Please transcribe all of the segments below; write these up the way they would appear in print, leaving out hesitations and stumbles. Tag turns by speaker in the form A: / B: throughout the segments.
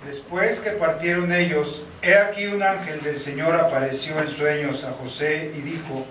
A: Después que partieron ellos, he aquí un ángel del Señor apareció en sueños a José y dijo: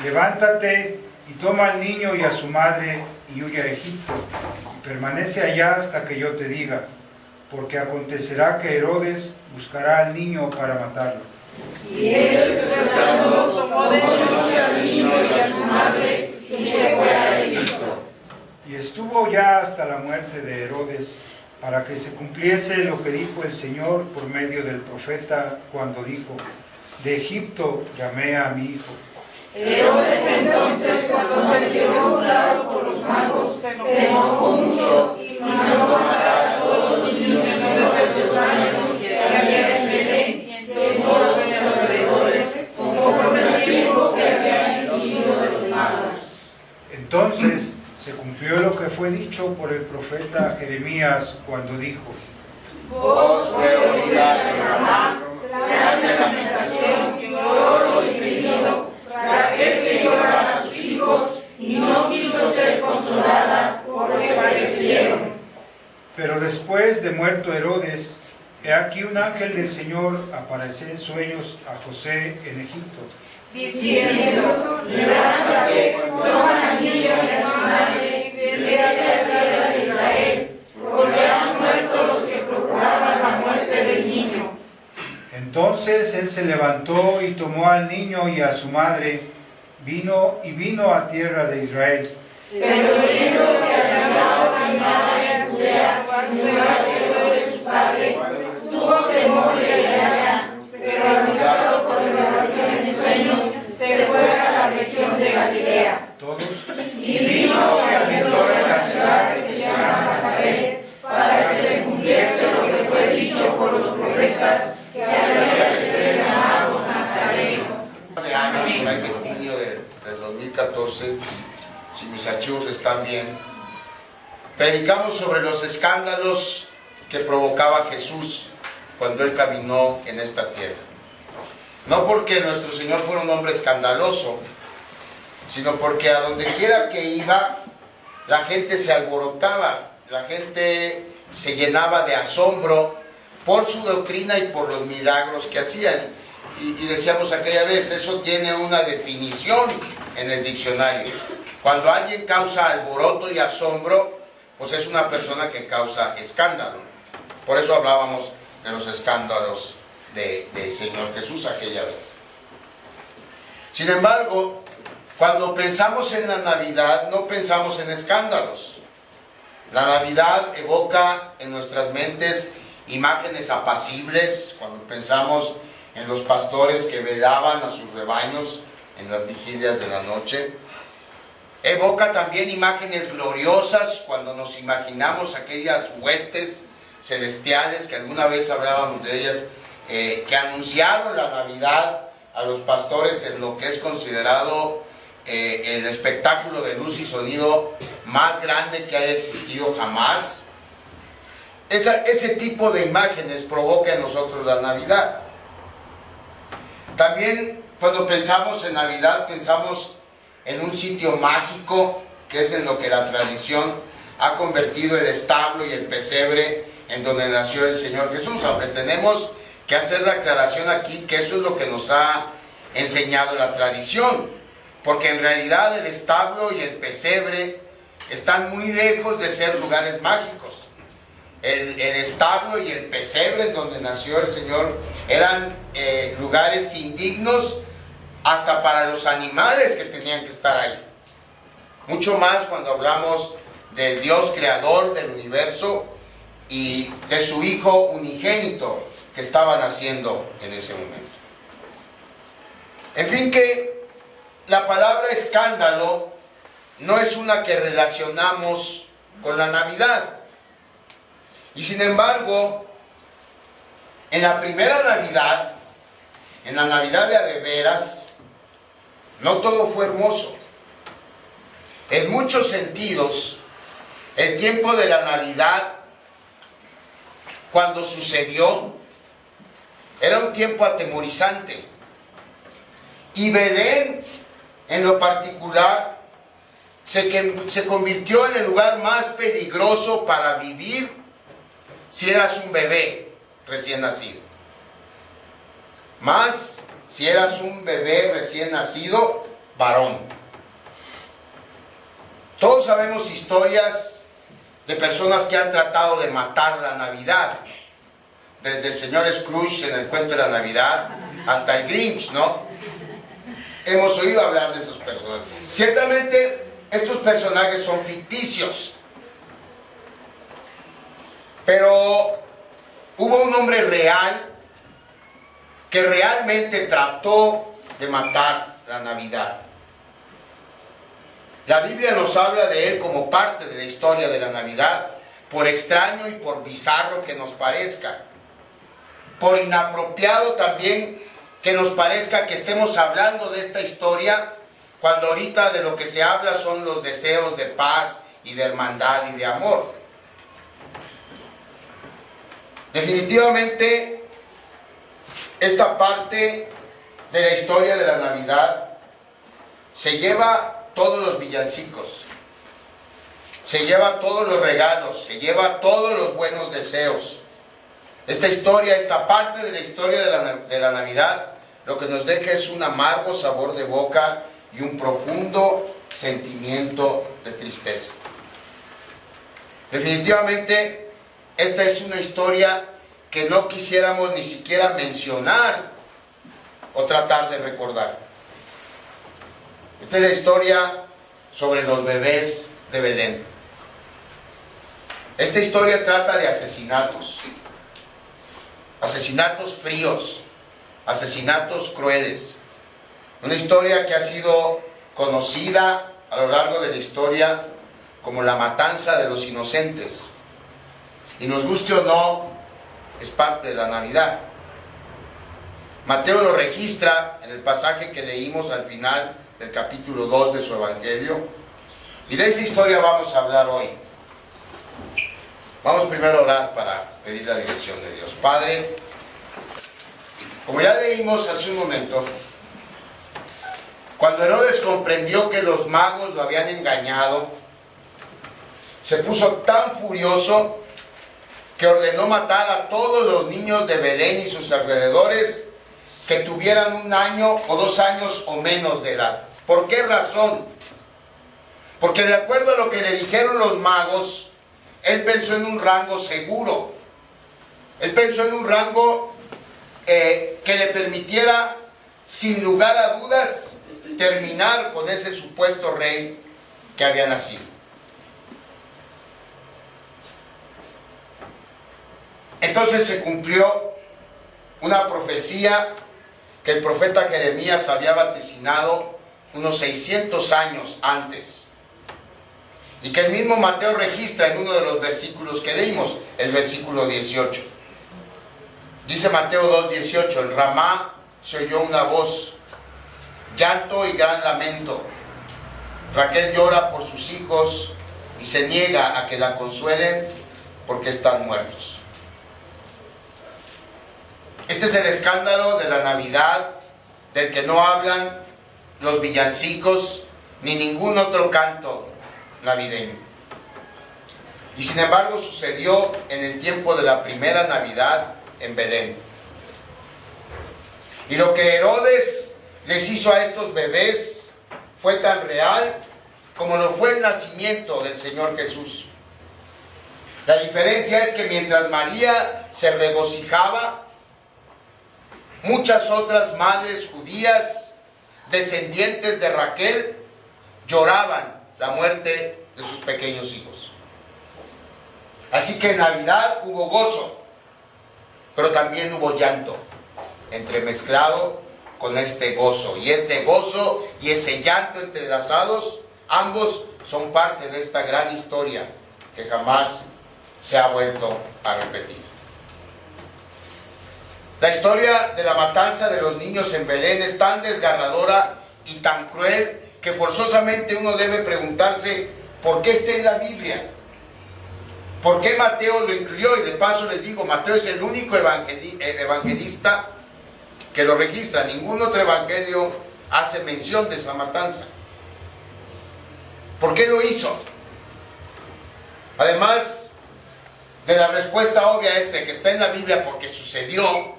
A: levántate y toma al niño y a su madre y huye a Egipto, y permanece allá hasta que yo te diga, porque acontecerá que Herodes buscará al niño para matarlo.
B: Y él, despertando, tomó de noche al niño y a su madre y se fue a Egipto.
A: Y estuvo ya hasta la muerte de Herodes, para que se cumpliese lo que dijo el Señor por medio del profeta, cuando dijo: de Egipto llamé a mi hijo.
B: Herodes entonces, cuando se dio a un lado por los magos, se enojó mucho y mandó matar a todos los niños menores de 2 años que había en Belén y en todos los alrededores, conforme al tiempo que había incluido de los magos.
A: Entonces se cumplió lo que fue dicho por el profeta Jeremías cuando dijo:
B: Voz fue oída en Ramá, grande lamentación, lloro y gemido, Raquel que lloraba a sus hijos y no quiso ser consolada porque padecieron.
A: Pero después de muerto Herodes, he aquí un ángel del Señor apareció en sueños a José en Egipto,
B: diciendo: levántate, toma al niño y a su madre, vete a la tierra de Israel, porque han muerto los que procuraban la muerte del niño.
A: Entonces él se levantó y tomó al niño y a su madre, vino a tierra de Israel.
B: Pero viendo que había reinado en Judea, lugar de su padre, tuvo temor de ir allá, pero avisado por revelaciones y sueños, se fue a la región de Galilea.
A: Todos.
B: Y vino y habitó en la ciudad que se llama Nazaret, para que se cumpliese lo que fue dicho por los profetas, que había de ser llamado Nazareno.
C: De año, por ahí de junio del 2014, si mis archivos están bien, predicamos sobre los escándalos que provocaba Jesús cuando Él caminó en esta tierra. No porque nuestro Señor fuera un hombre escandaloso, sino porque a donde quiera que iba, la gente se alborotaba, la gente se llenaba de asombro por su doctrina y por los milagros que hacían. Y decíamos aquella vez, eso tiene una definición en el diccionario. Cuando alguien causa alboroto y asombro, pues es una persona que causa escándalo. Por eso hablábamos de los escándalos del Señor Jesús aquella vez. Sin embargo, cuando pensamos en la Navidad, no pensamos en escándalos. La Navidad evoca en nuestras mentes imágenes apacibles, cuando pensamos en los pastores que vedaban a sus rebaños en las vigilias de la noche. Evoca también imágenes gloriosas cuando nos imaginamos aquellas huestes celestiales que alguna vez hablábamos de ellas, que anunciaron la Navidad a los pastores en lo que es considerado el espectáculo de luz y sonido más grande que haya existido jamás. Ese tipo de imágenes provoca en nosotros la Navidad. También cuando pensamos en Navidad, pensamos en un sitio mágico, que es en lo que la tradición ha convertido el establo y el pesebre en donde nació el Señor Jesús, aunque tenemos que hacer la aclaración aquí que eso es lo que nos ha enseñado la tradición, porque en realidad el establo y el pesebre están muy lejos de ser lugares mágicos. El establo y el pesebre en donde nació el Señor eran lugares indignos hasta para los animales que tenían que estar ahí. Mucho más cuando hablamos del Dios creador del universo y de su Hijo unigénito que estaba naciendo en ese momento. En fin, que la palabra escándalo no es una que relacionamos con la Navidad. Y sin embargo, en la primera Navidad, en la Navidad de a de veras, no todo fue hermoso. En muchos sentidos, el tiempo de la Navidad, cuando sucedió, era un tiempo atemorizante. Y Belén, en lo particular, se convirtió en el lugar más peligroso para vivir si eras un bebé. recién nacido. Más si eras un bebé recién nacido, varón. Todos sabemos historias de personas que han tratado de matar la Navidad. Desde el señor Scrooge en el cuento de la Navidad hasta el Grinch, ¿no? Hemos oído hablar de esos personajes. Ciertamente, estos personajes son ficticios. Pero hubo un hombre real que realmente trató de matar la Navidad. La Biblia nos habla de él como parte de la historia de la Navidad, por extraño y por bizarro que nos parezca, por inapropiado también que nos parezca que estemos hablando de esta historia, cuando ahorita de lo que se habla son los deseos de paz y de hermandad y de amor. Definitivamente, esta parte de la historia de la Navidad se lleva todos los villancicos, se lleva todos los regalos, se lleva todos los buenos deseos. Esta historia, esta parte de la historia de la Navidad, lo que nos deja es un amargo sabor de boca y un profundo sentimiento de tristeza. Definitivamente, esta es una historia que no quisiéramos ni siquiera mencionar o tratar de recordar. Esta es la historia sobre los bebés de Belén. Esta historia trata de asesinatos. Asesinatos fríos, asesinatos crueles. Una historia que ha sido conocida a lo largo de la historia como la matanza de los inocentes. Y nos guste o no, es parte de la Navidad. Mateo lo registra en el pasaje que leímos al final del capítulo 2 de su Evangelio. Y de esa historia vamos a hablar hoy. Vamos primero a orar para pedir la dirección de Dios. Padre, como ya leímos hace un momento, cuando Herodes comprendió que los magos lo habían engañado, se puso tan furioso que ordenó matar a todos los niños de Belén y sus alrededores que tuvieran 1 año o 2 años o menos de edad. ¿Por qué razón? Porque de acuerdo a lo que le dijeron los magos, él pensó en un rango seguro. Él pensó en un rango que le permitiera, sin lugar a dudas, terminar con ese supuesto rey que había nacido. Entonces se cumplió una profecía que el profeta Jeremías había vaticinado unos 600 años antes, y que el mismo Mateo registra en uno de los versículos que leímos, el versículo 18. Dice Mateo 2:18, en Ramá se oyó una voz, llanto y gran lamento. Raquel llora por sus hijos y se niega a que la consuelen porque están muertos. Este es el escándalo de la Navidad, del que no hablan los villancicos ni ningún otro canto navideño. Y sin embargo sucedió en el tiempo de la primera Navidad en Belén. Y lo que Herodes les hizo a estos bebés fue tan real como lo fue el nacimiento del Señor Jesús. La diferencia es que mientras María se regocijaba, muchas otras madres judías, descendientes de Raquel, lloraban la muerte de sus pequeños hijos. Así que en Navidad hubo gozo, pero también hubo llanto, entremezclado con este gozo. Y ese gozo y ese llanto entrelazados, ambos son parte de esta gran historia que jamás se ha vuelto a repetir. La historia de la matanza de los niños en Belén es tan desgarradora y tan cruel que forzosamente uno debe preguntarse ¿por qué está en la Biblia? ¿Por qué Mateo lo incluyó? Y de paso les digo, Mateo es el único evangelista que lo registra. Ningún otro evangelio hace mención de esa matanza. ¿Por qué lo hizo? Además de la respuesta obvia esa que está en la Biblia porque sucedió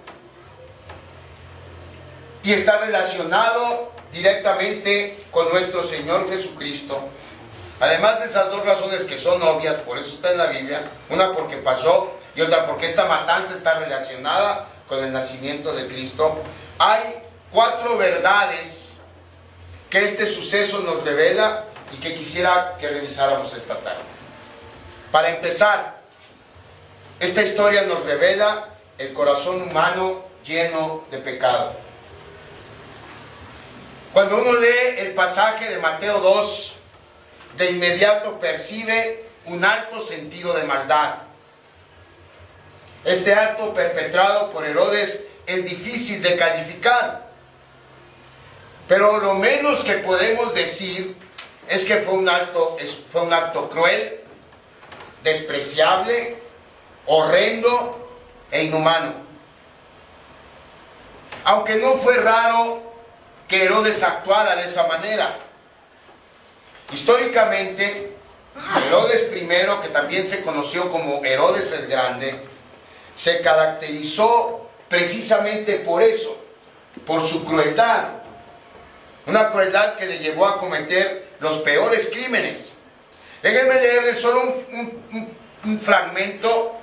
C: y está relacionado directamente con nuestro Señor Jesucristo. Además de esas dos razones que son obvias, por eso está en la Biblia, una porque pasó y otra porque esta matanza está relacionada con el nacimiento de Cristo, hay 4 verdades que este suceso nos revela y que quisiera que revisáramos esta tarde. Para empezar, esta historia nos revela el corazón humano lleno de pecado. Cuando uno lee el pasaje de Mateo 2, de inmediato percibe un alto sentido de maldad. Este acto perpetrado por Herodes es difícil de calificar, pero lo menos que podemos decir es que fue un acto cruel, despreciable, horrendo e inhumano. Aunque no fue raro que Herodes actuara de esa manera. Históricamente, Herodes I, que también se conoció como Herodes el Grande, se caracterizó precisamente por eso, por su crueldad. Una crueldad que le llevó a cometer los peores crímenes. Déjenme leerles solo un fragmento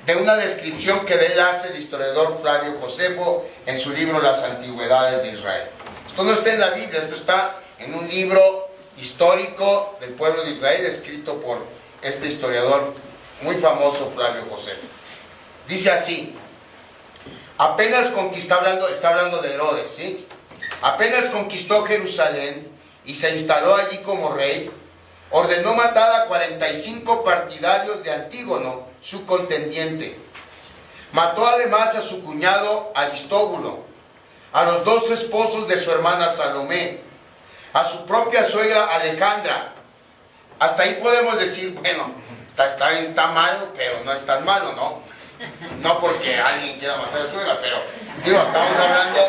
C: de una descripción que de él hace el historiador Flavio Josefo en su libro Las Antigüedades de Israel. Esto no está en la Biblia, esto está en un libro histórico del pueblo de Israel escrito por este historiador muy famoso Flavio Josefo. Dice así: apenas conquistó, está hablando de Herodes, ¿sí? Apenas conquistó Jerusalén y se instaló allí como rey, ordenó matar a 45 partidarios de Antígono, su contendiente. Mató además a su cuñado Aristóbulo, a los 2 esposos de su hermana Salomé, a su propia suegra Alejandra. Hasta ahí podemos decir, bueno, está malo, pero no es tan malo, ¿no? No porque alguien quiera matar a su suegra, pero digo, estamos hablando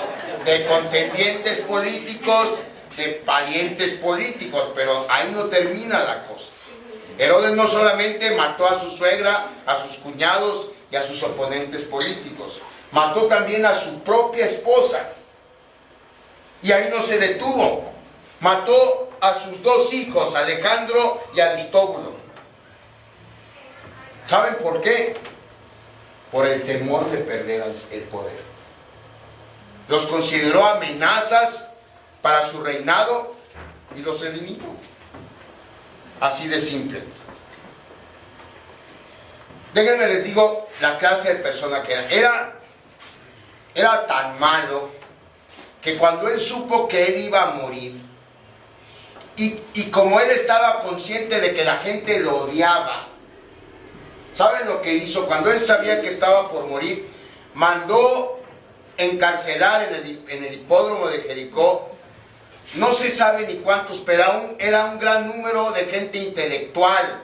C: de contendientes políticos, de parientes políticos, pero ahí no termina la cosa. Herodes no solamente mató a su suegra, a sus cuñados y a sus oponentes políticos, mató también a su propia esposa. Y ahí no se detuvo. Mató a sus 2 hijos, Alejandro y Aristóbulo. ¿Saben por qué? Por el temor de perder el poder. Los consideró amenazas para su reinado y los eliminó. Así de simple. Déjenme les digo la clase de persona que era. Era tan malo que cuando él supo que él iba a morir, y como él estaba consciente de que la gente lo odiaba, ¿saben lo que hizo? Cuando él sabía que estaba por morir, mandó encarcelar en el hipódromo de Jericó, no se sabe ni cuántos, pero era un gran número de gente intelectual,